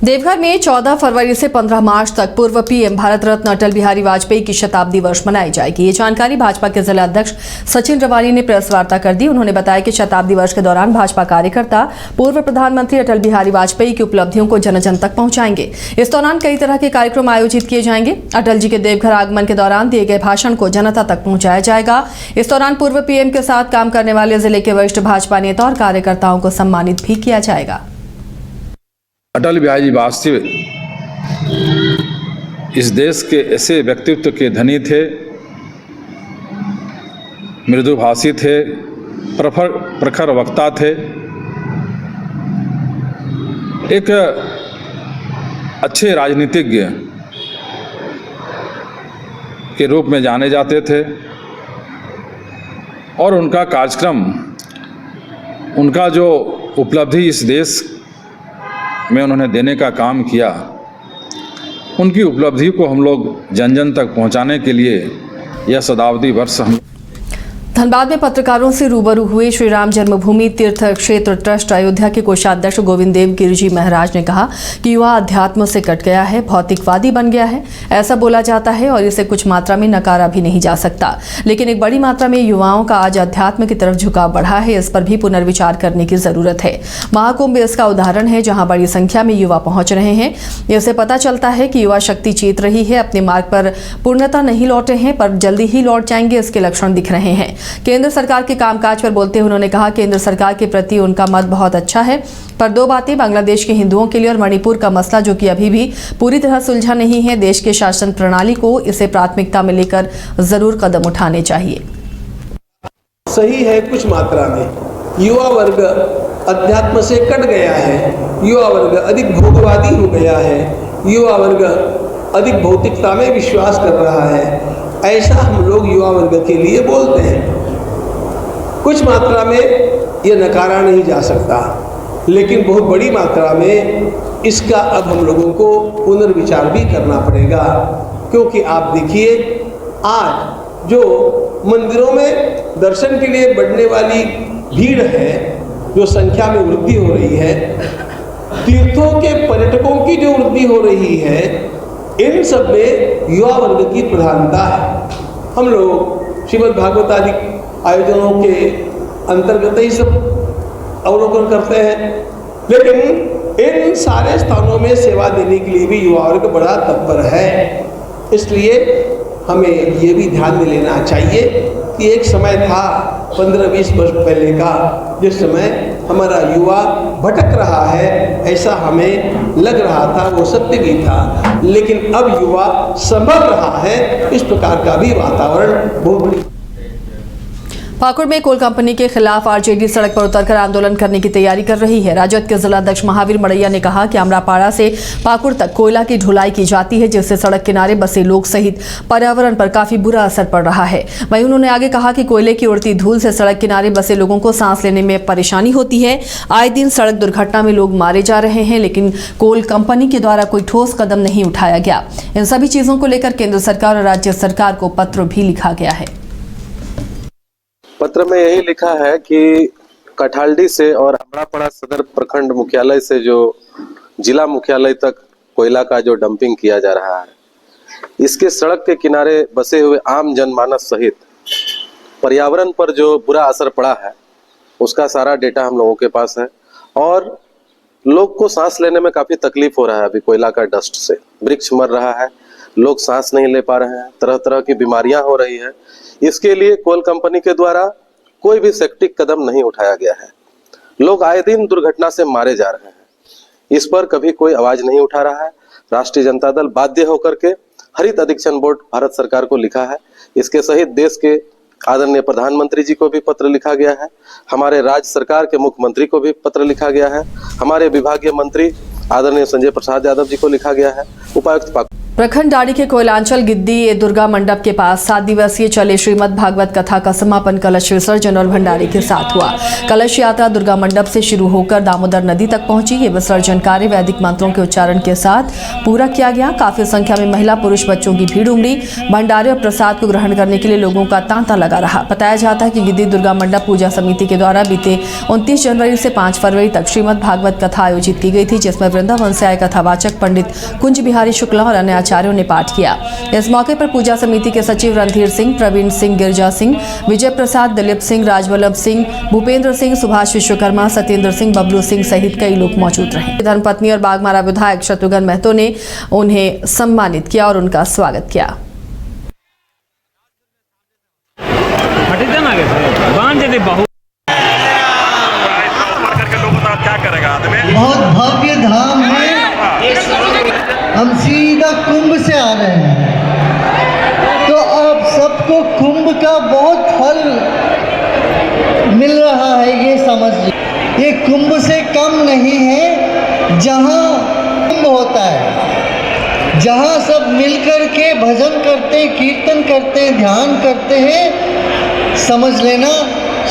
देवघर में 14 फरवरी से 15 मार्च तक पूर्व पीएम भारत रत्न अटल बिहारी वाजपेयी की शताब्दी वर्ष मनाई जाएगी। ये जानकारी भाजपा के जिला अध्यक्ष सचिन रवानी ने प्रेस वार्ता कर दी। उन्होंने बताया कि शताब्दी वर्ष के दौरान भाजपा कार्यकर्ता पूर्व प्रधानमंत्री अटल बिहारी वाजपेयी की उपलब्धियों को जन जन तक पहुंचाएंगे। इस दौरान कई तरह के कार्यक्रम आयोजित किए जाएंगे। अटल जी के देवघर आगमन के दौरान दिए गए भाषण को जनता तक पहुंचाया जाएगा। इस दौरान पूर्व पीएम के साथ काम करने वाले जिले के वरिष्ठ भाजपा नेता और कार्यकर्ताओं को सम्मानित भी किया जाएगा। अटल बिहारी जी वाजपेयी इस देश के ऐसे व्यक्तित्व के धनी थे, मृदुभाषी थे, प्रखर वक्ता थे, एक अच्छे राजनीतिज्ञ के रूप में जाने जाते थे और उनका कार्यक्रम, उनका जो उपलब्धि इस देश में उन्होंने देने का काम किया, उनकी उपलब्धि को हम लोग जन जन तक पहुंचाने के लिए यह शताब्दी वर्ष हम धनबाद में पत्रकारों से रूबरू हुए श्री राम जन्मभूमि तीर्थ क्षेत्र ट्रस्ट अयोध्या के कोषाध्यक्ष गोविंद देव गिरिजी महाराज ने कहा कि युवा अध्यात्म से कट गया है, भौतिकवादी बन गया है, ऐसा बोला जाता है और इसे कुछ मात्रा में नकारा भी नहीं जा सकता। लेकिन एक बड़ी मात्रा में युवाओं का आज अध्यात्म की तरफ झुकाव बढ़ा है, इस पर भी पुनर्विचार करने की जरूरत है। महाकुंभ इसका उदाहरण है, जहाँ बड़ी संख्या में युवा पहुंच रहे हैं। इससे पता चलता है कि युवा शक्ति जीत रही है, अपने मार्ग पर पूर्णता नहीं लौटे हैं पर जल्दी ही लौट जाएंगे, इसके लक्षण दिख रहे हैं। केंद्र सरकार के कामकाज पर बोलते हुए उन्होंने कहा केंद्र सरकार के प्रति उनका मत बहुत अच्छा है, पर दो बातें बांग्लादेश के हिंदुओं के लिए और मणिपुर का मसला जो कि अभी भी पूरी तरह सुलझा नहीं है। देश के शासन प्रणाली को इसे प्राथमिकता में लेकर जरूर कदम उठाने चाहिए। सही है, कुछ मात्रा में युवा वर्ग अध्यात्म से कट गया है, युवा वर्ग अधिक भोगवादी हो गया है, युवा वर्ग अधिक भौतिकता में विश्वास कर रहा है, ऐसा हम लोग युवा वर्ग के लिए बोलते हैं। कुछ मात्रा में ये नकारा नहीं जा सकता, लेकिन बहुत बड़ी मात्रा में इसका अब हम लोगों को पुनर्विचार भी करना पड़ेगा। क्योंकि आप देखिए, आज जो मंदिरों में दर्शन के लिए बढ़ने वाली भीड़ है, जो संख्या में वृद्धि हो रही है, तीर्थों के पर्यटकों की जो वृद्धि हो रही है, इन सब में युवा वर्ग की प्रधानता है। हम लोग श्रीमद् भागवत आदि आयोजनों के अंतर्गत ही सब अवलोकन करते हैं, लेकिन इन सारे स्थानों में सेवा देने के लिए भी युवा वर्ग बड़ा तत्पर है। इसलिए हमें ये भी ध्यान में लेना चाहिए कि एक समय था 15-20 वर्ष पहले का, जिस समय हमारा युवा भटक रहा है, ऐसा हमें लग रहा था, वो सत्य भी था। लेकिन अब युवा संभल रहा है, इस प्रकार का भी वातावरण बहुत बड़ी। पाकुड़ में कोल कंपनी के खिलाफ आरजेडी सड़क पर उतरकर आंदोलन करने की तैयारी कर रही है। राजद के जिला अध्यक्ष महावीर मड़ैया ने कहा कि अमरापाड़ा से पाकुड़ तक कोयला की ढुलाई की जाती है, जिससे सड़क किनारे बसे लोग सहित पर्यावरण पर काफी बुरा असर पड़ रहा है। वहीं उन्होंने आगे कहा कि कोयले की उड़ती धूल से सड़क किनारे बसे लोगों को सांस लेने में परेशानी होती है। आए दिन सड़क दुर्घटना में लोग मारे जा रहे हैं, लेकिन कोल कंपनी के द्वारा कोई ठोस कदम नहीं उठाया गया। इन सभी चीजों को लेकर केंद्र सरकार और राज्य सरकार को पत्र भी लिखा गया है। पत्र में यही लिखा है कि कठालडी से और अमरापाड़ा सदर प्रखंड मुख्यालय से जो जिला मुख्यालय तक कोयला का जो डंपिंग किया जा रहा है, इसके सड़क के किनारे बसे हुए आम जनमानस सहित पर्यावरण पर जो बुरा असर पड़ा है, उसका सारा डेटा हम लोगों के पास है। और लोग को सांस लेने में काफी तकलीफ हो रहा है। अभी कोयला का डस्ट से वृक्ष मर रहा है, लोग सांस नहीं ले पा रहे हैं, तरह तरह की बीमारियां हो रही है। इसके लिए कोल कंपनी के द्वारा कोई भी सटीक कदम नहीं उठाया गया है। लोग आए दिन दुर्घटना से मारे जा रहे हैं, इस पर कभी कोई आवाज नहीं उठा रहा है। राष्ट्रीय जनता दल बाध्य होकर के हरित अधिक्षण बोर्ड भारत सरकार को लिखा है। इसके सहित देश के आदरणीय प्रधानमंत्री जी को भी पत्र लिखा गया है, हमारे राज्य सरकार के मुख्यमंत्री को भी पत्र लिखा गया है, हमारे विभागीय मंत्री आदरणीय संजय प्रसाद यादव जी को लिखा गया है, उपायुक्त प्रखंड डाड़ी के कोयलांचल गिद्दी दुर्गा मंडप के पास 7 दिवसीय चले श्रीमद् भागवत कथा का समापन कलश विसर्जन और भंडारे के साथ हुआ। कलश यात्रा दुर्गा मंडप से शुरू होकर दामोदर नदी तक पहुंची। ये विसर्जन कार्य वैदिक मंत्रों के उच्चारण के साथ पूरा किया गया। काफी संख्या में महिला पुरुष बच्चों की भीड़ उमड़ी। भंडारे और प्रसाद को ग्रहण करने के लिए लोगों का तांता लगा रहा। बताया जाता है कि गिद्दी दुर्गा मंडप पूजा समिति के द्वारा बीते 29 जनवरी से 5 फरवरी तक श्रीमद् भागवत कथा आयोजित की गई थी, जिसमें वृंदावन से आए कथावाचक पंडित कुंज बिहारी शुक्ला और अन्य आचार्यों ने पाठ किया। इस मौके पर पूजा समिति के सचिव रणधीर सिंह, प्रवीण सिंह, गिरजा सिंह, विजय प्रसाद, दिलीप सिंह, राजवल्लभ सिंह, भूपेंद्र सिंह, सुभाष विश्वकर्मा, सत्येंद्र सिंह, बबलू सिंह सहित कई लोग मौजूद रहे। धर्मपत्नी और बागमारा विधायक शत्रुघ्न महतो ने उन्हें सम्मानित किया और उनका स्वागत किया। बहुत भव्य धाम है। हम सीधा कुंभ से आ रहे हैं, तो अब सबको कुंभ का बहुत फल मिल रहा है, ये समझिए। ये कुंभ से कम नहीं है। जहाँ कुंभ होता है, जहाँ सब मिलकर के भजन करते, कीर्तन करते, ध्यान करते हैं, समझ लेना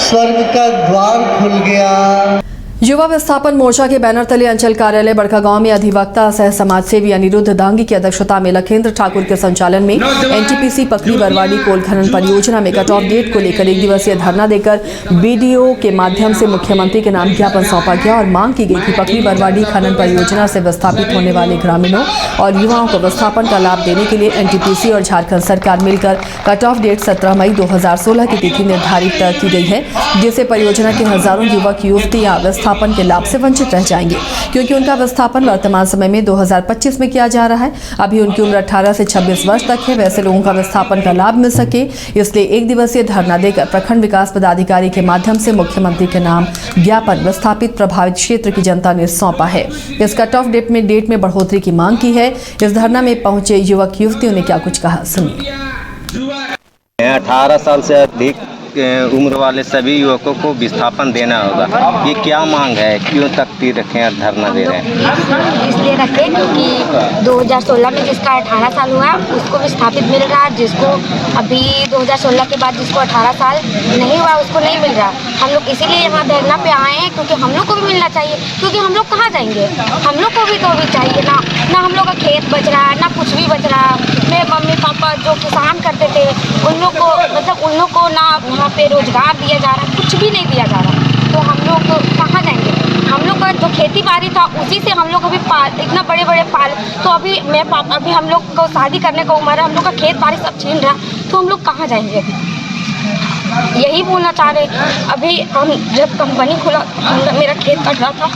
स्वर्ग का द्वार खुल गया। युवा विस्थापन मोर्चा के बैनर तले अंचल कार्यालय बड़कागांव में अधिवक्ता सह समाजसेवी अनिरुद्ध दांगी की अध्यक्षता में लखेंद्र ठाकुर के संचालन में एनटीपीसी पकली बरवाड़ी कोल खनन परियोजना में कट ऑफ डेट को लेकर 1 दिवसीय धरना देकर बीडीओ के माध्यम से मुख्यमंत्री के नाम ज्ञापन सौंपा गया और मांग की गई कि पकली बरवाड़ी खनन परियोजना से विस्थापित होने वाले ग्रामीणों और युवाओं को विस्थापन का लाभ देने के लिए एनटीपीसी और झारखंड सरकार मिलकर कट ऑफ डेट 17 मई 2016 की तिथि निर्धारित की गई है, जिससे परियोजना के हजारों युवक युवतियां विस्थापन के लाभ से वंचित रह जाएंगे, क्योंकि उनका विस्थापन वर्तमान समय में 2025 में किया जा रहा है। अभी उनकी उम्र 18 से 26 वर्ष तक है। वैसे लोगों का विस्थापन का लाभ मिल सके, इसलिए 1 दिवसीय धरना देकर प्रखंड विकास पदाधिकारी के माध्यम से मुख्यमंत्री के नाम ज्ञापन विस्थापित प्रभावित क्षेत्र की जनता ने सौंपा है। इस कट ऑफ डेट में बढ़ोतरी की मांग की है। इस धरना में पहुंचे युवक युवतियों ने क्या कुछ कहा, सुनिए। 18 साल से अधिक उम्र वाले सभी युवकों को विस्थापन देना होगा। ये क्या मांग है, क्यों तख्ती रखें और धरना दे रहे हैं? इसलिए रखें क्योंकि 2016 में जिसका 18 साल हुआ उसको विस्थापित मिल रहा है, जिसको अभी 2016 के बाद जिसको 18 साल नहीं हुआ उसको नहीं मिल रहा। हम लोग इसीलिए यहाँ धरना पे आए हैं क्योंकि हम लोग को भी मिलना चाहिए, क्योंकि हम लोग कहाँ जाएंगे, हम लोग को भी तो भी चाहिए ना। ना हम लोग का खेत बच रहा है, ना कुछ भी बच रहा है। मेरे मम्मी पापा जो किसान करते थे उन लोग को उन लोग को ना वहाँ पे रोजगार दिया जा रहा है, कुछ भी नहीं दिया जा रहा। तो हम लोग कहाँ जाएंगे? हम लोग का जो खेती बाड़ी था उसी से हम लोग अभी इतना बड़े पाल, तो अभी अभी हम लोग को शादी करने का उम्र है, हम लोग का खेत बाड़ी सब छीन रहा, तो हम लोग कहाँ जाएंगे? यही बोलना चाह रहे। अभी हम जब कंपनी खुला, मेरा खेत कट रहा था,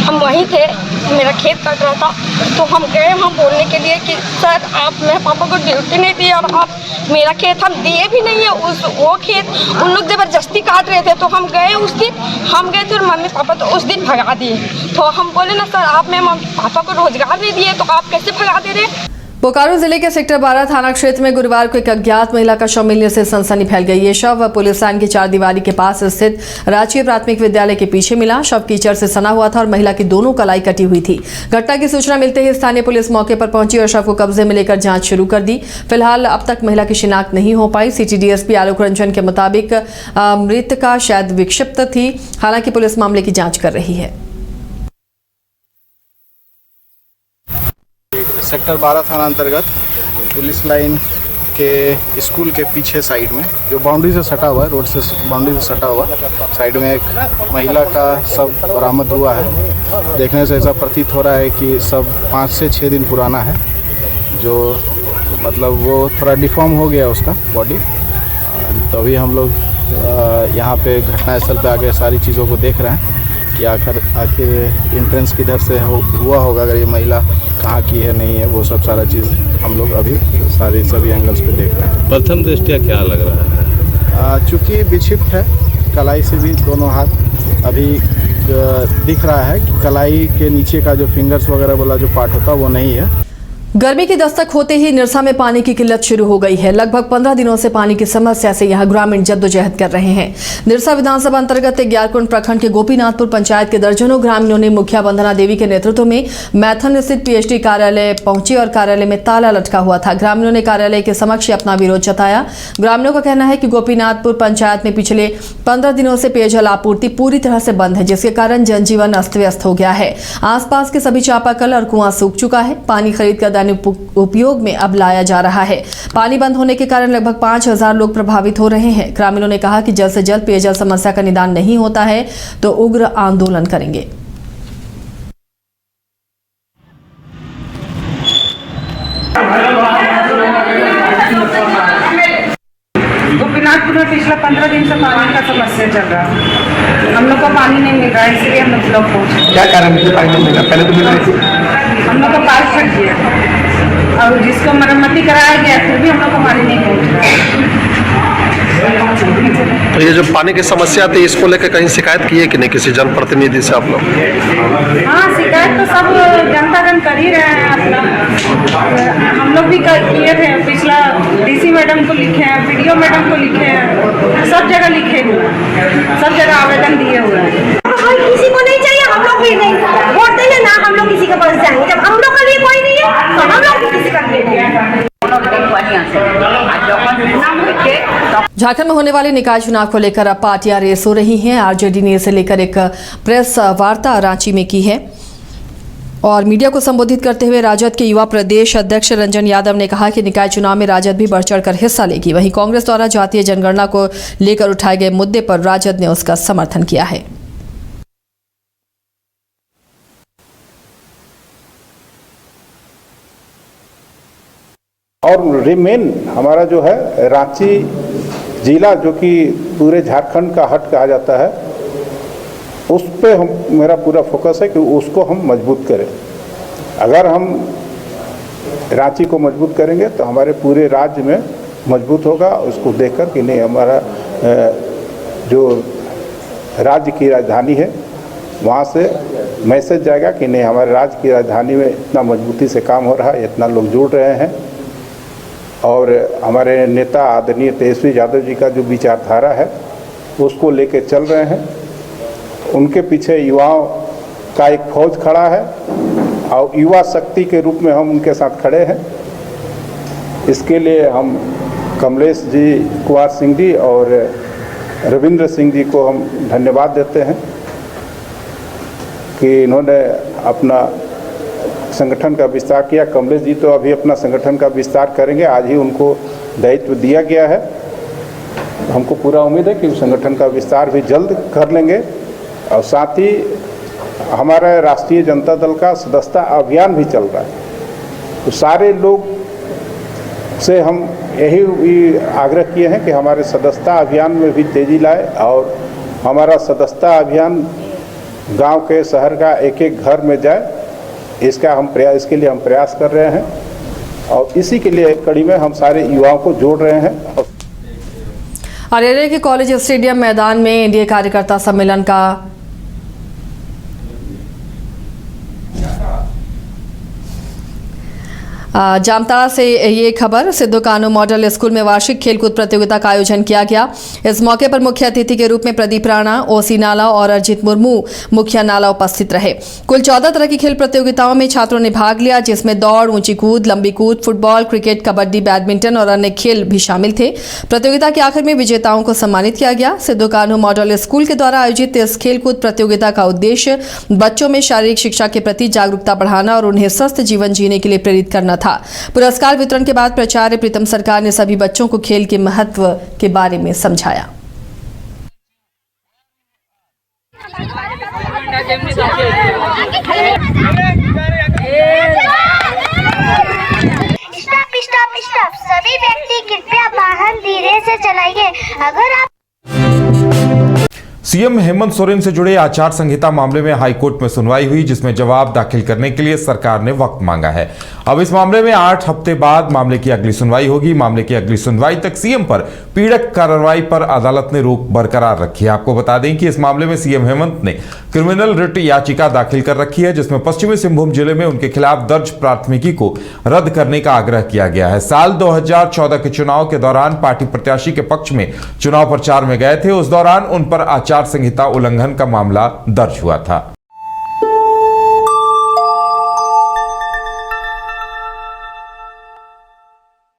हम वहीं थे, मेरा खेत कट रहा था, तो हम गए वहाँ बोलने के लिए कि सर आप मेरे पापा को ड्यूटी नहीं दी और आप मेरा खेत हम दिए भी नहीं है। वो खेत उन लोग ज़बरदस्ती काट रहे थे, तो हम गए उस दिन, हम गए थे और मम्मी पापा तो उस दिन भगा दिए। तो हम बोले ना सर आप मेरे मम्मी पापा को रोजगार नहीं दिए तो आप कैसे भगा दे रहे? बोकारो जिले के सेक्टर 12 थाना क्षेत्र में गुरुवार को एक अज्ञात महिला का शव मिलने से सनसनी फैल गई। ये शव पुलिस लाइन की 4 दीवारी के पास स्थित राजकीय प्राथमिक विद्यालय के पीछे मिला। शव कीचड़ से सना हुआ था और महिला की दोनों कलाई कटी हुई थी। घटना की सूचना मिलते ही स्थानीय पुलिस मौके पर पहुंची और शव को कब्जे में लेकर जांच शुरू कर दी। फिलहाल अब तक महिला की शिनाख्त नहीं हो पाई। सिटी डीएसपी आलोक रंजन के मुताबिक मृतका शायद विक्षिप्त थी। हालांकि पुलिस मामले की जाँच कर रही है। सेक्टर 12 थाना अंतर्गत पुलिस लाइन के स्कूल के पीछे साइड में, जो बाउंड्री से सटा हुआ है, रोड से बाउंड्री से सटा हुआ साइड में एक महिला का शव बरामद हुआ है। देखने से ऐसा प्रतीत हो रहा है कि सब 5 से 6 दिन पुराना है, जो मतलब वो थोड़ा डिफॉर्म हो गया उसका बॉडी। तो अभी हम लोग यहाँ पे घटनास्थल पे आके सारी चीज़ों को देख रहे हैं कि आखिर एंट्रेंस किधर से हुआ होगा, अगर ये महिला कहाँ की है नहीं है, वो सब सारा चीज़ हम लोग अभी सभी एंगल्स पे देख रहे हैं। प्रथम दृष्टया क्या लग रहा है? चूँकि विक्षिप्त है, कलाई से भी दोनों हाथ अभी दिख रहा है कि कलाई के नीचे का जो फिंगर्स वगैरह वाला जो पार्ट होता है वो नहीं है। गर्मी की दस्तक होते ही निरसा में पानी की किल्लत शुरू हो गई है। लगभग 15 दिनों से पानी की समस्या से यहां ग्रामीण जद्दोजहद कर रहे हैं। निरसा विधानसभा अंतर्गत ग्यारकुंड प्रखंड के गोपीनाथपुर पंचायत के दर्जनों ग्रामीणों ने मुखिया वंदना देवी के नेतृत्व में मैथन स्थित पीएचडी कार्यालय पहुंचे और कार्यालय में ताला लटका हुआ था। ग्रामीणों ने कार्यालय के समक्ष अपना विरोध जताया। ग्रामीणों का कहना है कि गोपीनाथपुर पंचायत में पिछले 15 दिनों से पेयजल आपूर्ति पूरी तरह से बंद है, जिसके कारण जनजीवन अस्त व्यस्त हो गया है। आसपास के सभी चापाकल और कुआं सूख चुका है। पानी खरीद कर उपयोग में अब लाया जा रहा है। पानी बंद होने के कारण लगभग 5000 लोग प्रभावित हो रहे हैं। ग्रामीणों ने कहा कि जल्द से जल्द पेयजल समस्या का निदान नहीं होता है तो उग्र आंदोलन करेंगे। गोपीनाथपुर में पिछले 15 दिन से पानी का समस्या चल रहा है। हम लोग को पानी नहीं मिल रहा है, इसलिए हम लोग ब्लॉक पहुंचे। क्या कारण है पानी नहीं मिल रहा? पहले तो मिल रही थी। हम लोग को पाइप फट गया और जिसको मरम्मती कराया गया फिर भी हम लोग को पानी नहीं पहुंच रहा है। तो ये जो पानी की समस्या थी, इसको लेकर कहीं शिकायत की है कि नहीं किसी जनप्रतिनिधि से आप लोग? हाँ, शिकायत तो सब जनता कर ही रहे हैं अपना। हम लोग भी किए थे, पिछला डीसी मैडम को लिखे हैं, वीडियो मैडम को लिखे हैं, सब जगह लिखे हुए हैं, सब जगह आवेदन दिए हुए हैं। किसी को नहीं चाहिए, हम लोग भी नहीं वोट देंगे ना, हम लोग किसी के पास जाएंगे। जब हम लोग के लिए कोई नहीं है तो हम लोग किसी का देंगे। झारखंड में होने वाले निकाय चुनाव को लेकर अब पार्टियां रेस हो रही हैं। आरजेडी ने इसे लेकर एक प्रेस वार्ता रांची में की है और मीडिया को संबोधित करते हुए राजद के युवा प्रदेश अध्यक्ष रंजन यादव ने कहा कि निकाय चुनाव में राजद भी बढ़ चढ़कर हिस्सा लेगी। वहीं कांग्रेस द्वारा जातीय जनगणना को लेकर उठाए गए मुद्दे पर राजद ने उसका समर्थन किया है। और रिमेन हमारा जो है रांची जिला, जो कि पूरे झारखंड का हट कहा जाता है, उस पे हम मेरा पूरा फोकस है कि उसको हम मजबूत करें। अगर हम रांची को मजबूत करेंगे तो हमारे पूरे राज्य में मजबूत होगा। उसको देखकर कि नहीं, हमारा जो राज्य की राजधानी है वहाँ से मैसेज जाएगा कि नहीं, हमारे राज्य की राजधानी में इतना मजबूती से काम हो रहा है, इतना लोग जुड़ रहे हैं। और हमारे नेता आदरणीय तेजस्वी यादव जी का जो विचारधारा है उसको लेके चल रहे हैं। उनके पीछे युवाओं का एक फौज खड़ा है और युवा शक्ति के रूप में हम उनके साथ खड़े हैं। इसके लिए हम कमलेश जी, कुंवर सिंह जी और रविंद्र सिंह जी को हम धन्यवाद देते हैं कि इन्होंने अपना संगठन का विस्तार किया। कमलेश जी तो अभी अपना संगठन का विस्तार करेंगे, आज ही उनको दायित्व दिया गया है। हमको पूरा उम्मीद है कि उस संगठन का विस्तार भी जल्द कर लेंगे। और साथ ही हमारा राष्ट्रीय जनता दल का सदस्यता अभियान भी चल रहा है। तो सारे लोग से हम यही आग्रह किए हैं कि हमारे सदस्यता अभियान में भी तेजी लाए और हमारा सदस्यता अभियान गांव के, शहर का एक एक घर में जाए। इसके लिए हम प्रयास कर रहे हैं और इसी के लिए कड़ी में हम सारे युवाओं को जोड़ रहे हैं। अरेरे के कॉलेज स्टेडियम मैदान में एनडीए कार्यकर्ता सम्मेलन का जामताड़ा से ये खबर। सिद्धू कानू मॉडल स्कूल में वार्षिक खेलकूद प्रतियोगिता का आयोजन किया गया। इस मौके पर मुख्य अतिथि के रूप में प्रदीप राणा, ओसी नाला और अरजित मुर्मू मुखिया नाला उपस्थित रहे। कुल 14 तरह की खेल प्रतियोगिताओं में छात्रों ने भाग लिया, जिसमें दौड़, ऊंची कूद, लंबी कूद, फुटबॉल, क्रिकेट, कबड्डी, बैडमिंटन और अन्य खेल भी शामिल थे। प्रतियोगिता के आखिर में विजेताओं को सम्मानित किया गया। सिद्धू कानू मॉडल स्कूल के द्वारा आयोजित इस खेलकूद प्रतियोगिता का उद्देश्य बच्चों में शारीरिक शिक्षा के प्रति जागरूकता बढ़ाना और उन्हें स्वस्थ जीवन जीने के लिए प्रेरित करना था। पुरस्कार वितरण के बाद प्राचार्य प्रीतम सरकार ने सभी बच्चों को खेल के महत्व के बारे में समझाया। स्टॉप, सभी व्यक्ति कृपया वाहन धीरे से चलाइए। अगर आप सीएम हेमंत सोरेन से जुड़े आचार संहिता मामले में हाईकोर्ट में सुनवाई हुई, जिसमें जवाब दाखिल करने के लिए सरकार ने वक्त मांगा है। अब इस मामले में 8 हफ्ते बाद मामले की अगली सुनवाई होगी। मामले की अगली सुनवाई तक सीएम पर पीड़क कार्रवाई पर अदालत ने रोक बरकरार रखी है। आपको बता दें कि इस मामले में सीएम हेमंत ने क्रिमिनल रिट याचिका दाखिल कर रखी है, जिसमें पश्चिमी सिंहभूम जिले में उनके खिलाफ दर्ज प्राथमिकी को रद्द करने का आग्रह किया गया है। साल 2014 के चुनाव के दौरान पार्टी प्रत्याशी के पक्ष में चुनाव प्रचार में गए थे। उस दौरान उन पर आचार संहिता उल्लंघन का मामला दर्ज हुआ था।